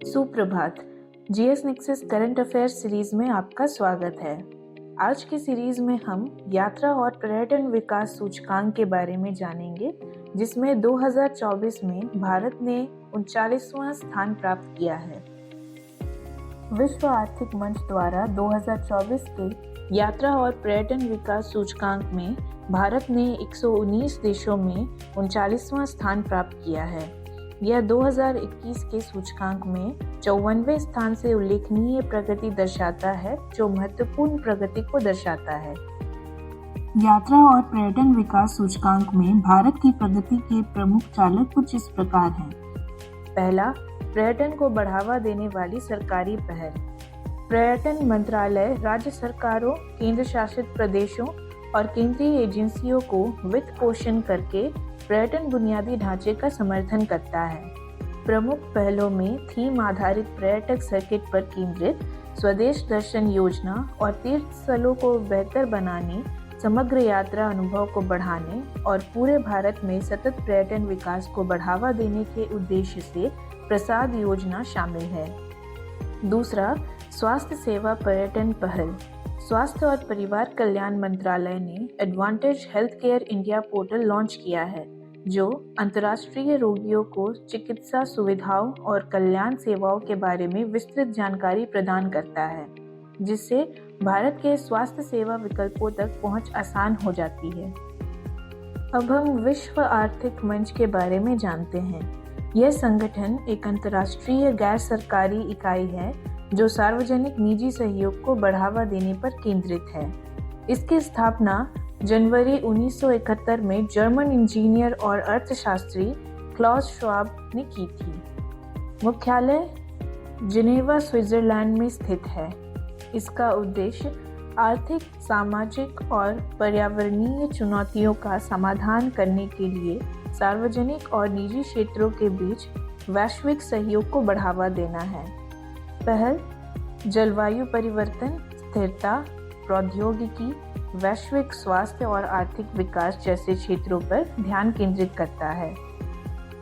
सुप्रभात। GS nexus current affairs series में आपका स्वागत है। आज की सीरीज में हम यात्रा और पर्यटन विकास सूचकांक के बारे में जानेंगे, जिसमें 2024 में भारत ने 39वां स्थान प्राप्त किया है। विश्व आर्थिक मंच द्वारा 2024 के यात्रा और पर्यटन विकास सूचकांक में भारत ने 119 देशों में 39वां स्थान प्राप्त किया है। यह 2021 के सूचकांक में 54वें स्थान से उल्लेखनीय प्रगति दर्शाता है, जो महत्वपूर्ण प्रगति को दर्शाता है। यात्रा और पर्यटन विकास सूचकांक में भारत की प्रगति के प्रमुख चालक कुछ इस प्रकार हैं। पहला, पर्यटन को बढ़ावा देने वाली सरकारी पहल। पर्यटन मंत्रालय राज्य सरकारों, केंद्र शासित प्रदेशों और केंद्रीय एजेंसियों को वित्त पोषण करके पर्यटन बुनियादी ढांचे का समर्थन करता है। प्रमुख पहलों में थीम आधारित पर्यटक सर्किट पर केंद्रित स्वदेश दर्शन योजना और तीर्थ स्थलों को बेहतर बनाने, समग्र यात्रा अनुभव को बढ़ाने और पूरे भारत में सतत पर्यटन विकास को बढ़ावा देने के उद्देश्य से प्रसाद योजना शामिल है। दूसरा, स्वास्थ्य सेवा पर्यटन पहल। स्वास्थ्य और परिवार कल्याण मंत्रालय ने advantage health care India portal launch किया है, जो अंतर्राष्ट्रीय रोगियों को चिकित्सा सुविधाओं और कल्याण सेवाओं के बारे में विस्तृत जानकारी प्रदान करता है, जिससे भारत के स्वास्थ्य सेवा विकल्पों तक पहुंच आसान हो जाती है। अब हम विश्व आर्थिक मंच के बारे में जानते हैं। यह संगठन एक अंतर्राष्ट्रीय गैर सरकारी इकाई है जो सार्वजनिक निजी सहयोग को बढ़ावा देने पर केंद्रित है। इसकी स्थापना जनवरी 1971 में जर्मन इंजीनियर और अर्थशास्त्री क्लॉस श्वाब ने की थी। मुख्यालय जिनेवा, स्विट्जरलैंड में स्थित है। इसका उद्देश्य आर्थिक, सामाजिक और पर्यावरणीय चुनौतियों का समाधान करने के लिए सार्वजनिक और निजी क्षेत्रों के बीच वैश्विक सहयोग को बढ़ावा देना है। पहल जलवायु परिवर्तन, स्थिरता, प्रौद्योगिकी, वैश्विक स्वास्थ्य और आर्थिक विकास जैसे क्षेत्रों पर ध्यान केंद्रित करता है।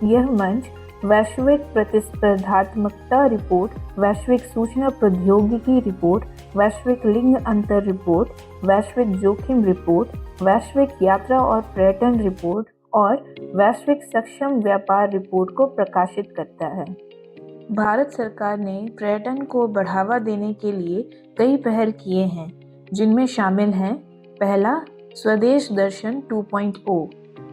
यह मंच वैश्विक प्रतिस्पर्धात्मकता रिपोर्ट, वैश्विक सूचना प्रौद्योगिकी रिपोर्ट, वैश्विक लिंग अंतर रिपोर्ट, वैश्विक जोखिम रिपोर्ट, वैश्विक यात्रा और पर्यटन रिपोर्ट और वैश्विक सक्षम व्यापार रिपोर्ट को प्रकाशित करता है। भारत सरकार ने पर्यटन को बढ़ावा देने के लिए कई पहल किए हैं, जिनमें शामिल हैं: पहला, स्वदेश दर्शन 2.0।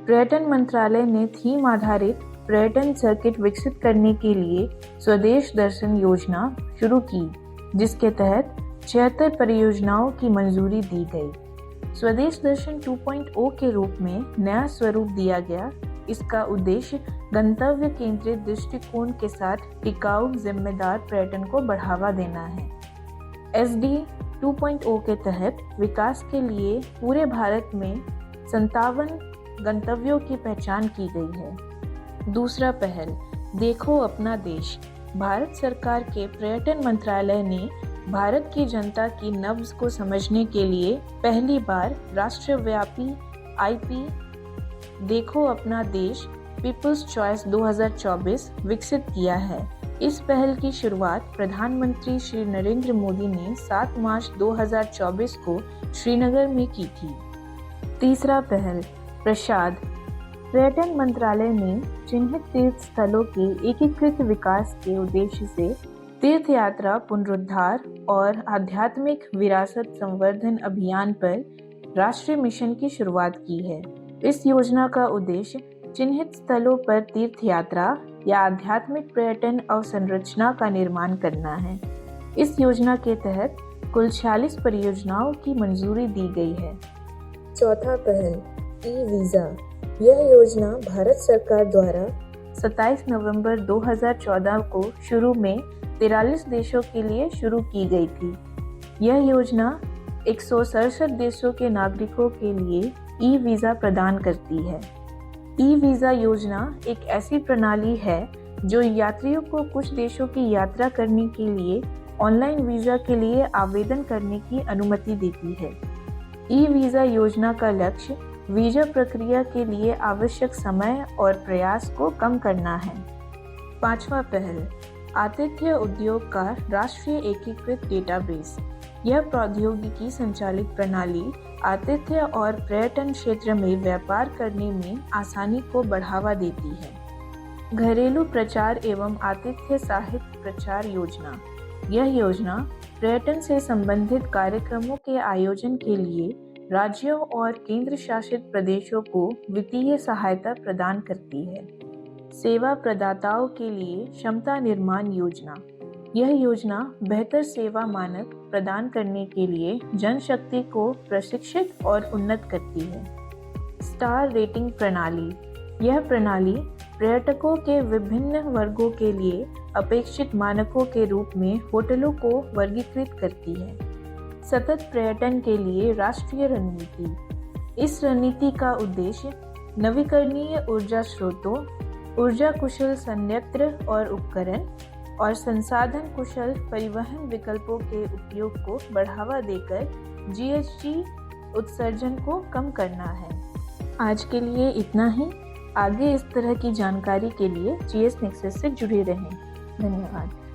पर्यटन मंत्रालय ने थीम आधारित पर्यटन सर्किट विकसित करने के लिए स्वदेश दर्शन योजना शुरू की, जिसके तहत 76 परियोजनाओं की मंजूरी दी गई। स्वदेश दर्शन 2.0 के रूप में नया स्वरूप दिया गया। इसका उद्देश्य गंतव्य केंद्रित दृष्टिकोण के साथ टिकाऊ, जिम्मेदार पर्यटन को बढ़ावा देना है। SD 2.0 के तहत विकास के लिए पूरे भारत में 57 गंतव्यों की पहचान की गई है। दूसरा पहल, देखो अपना देश। भारत सरकार के पर्यटन मंत्रालय ने भारत की जनता की नब्ज को समझने के लिए पहली बार राष्ट्रव्यापी IP देखो अपना देश पीपल्स चॉइस 2024 विकसित किया है। इस पहल की शुरुआत प्रधानमंत्री श्री नरेंद्र मोदी ने 7 मार्च 2024 को श्रीनगर में की थी। तीसरा पहल, प्रसाद। पर्यटन मंत्रालय ने चिन्हित तीर्थ स्थलों के एकीकृत विकास के उद्देश्य से तीर्थ यात्रा पुनरुद्धार और आध्यात्मिक विरासत संवर्धन अभियान पर राष्ट्रीय मिशन की शुरुआत की है। इस योजना का उद्देश्य चिन्हित स्थलों पर तीर्थ यात्रा या आध्यात्मिक पर्यटन अवसंरचना का निर्माण करना है। इस योजना के तहत कुल 46 परियोजनाओं की मंजूरी दी गई है। चौथा पहल, ई-वीज़ा। यह योजना भारत सरकार द्वारा 27 नवंबर 2014 को शुरू में 43 देशों के लिए शुरू की गई थी। यह योजना 167 देशों के नागरिकों के लिए ई-वीज़ा प्रदान करती है। ई-वीज़ा योजना एक ऐसी प्रणाली है जो यात्रियों को कुछ देशों की यात्रा करने के लिए ऑनलाइन वीज़ा के लिए आवेदन करने की अनुमति देती है। ई-वीज़ा योजना का लक्ष्य वीज़ा प्रक्रिया के लिए आवश्यक समय और प्रयास को कम करना है। पांचवा पहल, आतिथ्य उद्योग का राष्ट्रीय एकीकृत डेटाबेस। यह प्रौद्योगिकी संचालित प्रणाली आतिथ्य और पर्यटन क्षेत्र में व्यापार करने में आसानी को बढ़ावा देती है। घरेलू प्रचार एवं आतिथ्य साहित्य प्रचार योजना। यह योजना पर्यटन से संबंधित कार्यक्रमों के आयोजन के लिए राज्यों और केंद्र शासित प्रदेशों को वित्तीय सहायता प्रदान करती है। सेवा प्रदाताओं के लिए क्षमता निर्माण योजना। यह योजना बेहतर सेवा मानक प्रदान करने के लिए जनशक्ति को प्रशिक्षित और उन्नत करती है। स्टार रेटिंग प्रणाली। यह प्रणाली पर्यटकों के विभिन्न वर्गों के लिए अपेक्षित मानकों के रूप में होटलों को वर्गीकृत करती है। सतत पर्यटन के लिए राष्ट्रीय रणनीति। इस रणनीति का उद्देश्य नवीकरणीय ऊर्जा स्रोतों, ऊर्जा कुशल संयंत्र और उपकरण और संसाधन कुशल परिवहन विकल्पों के उपयोग को बढ़ावा देकर GHG उत्सर्जन को कम करना है। आज के लिए इतना ही। आगे इस तरह की जानकारी के लिए GS Nexus से जुड़े रहें। धन्यवाद।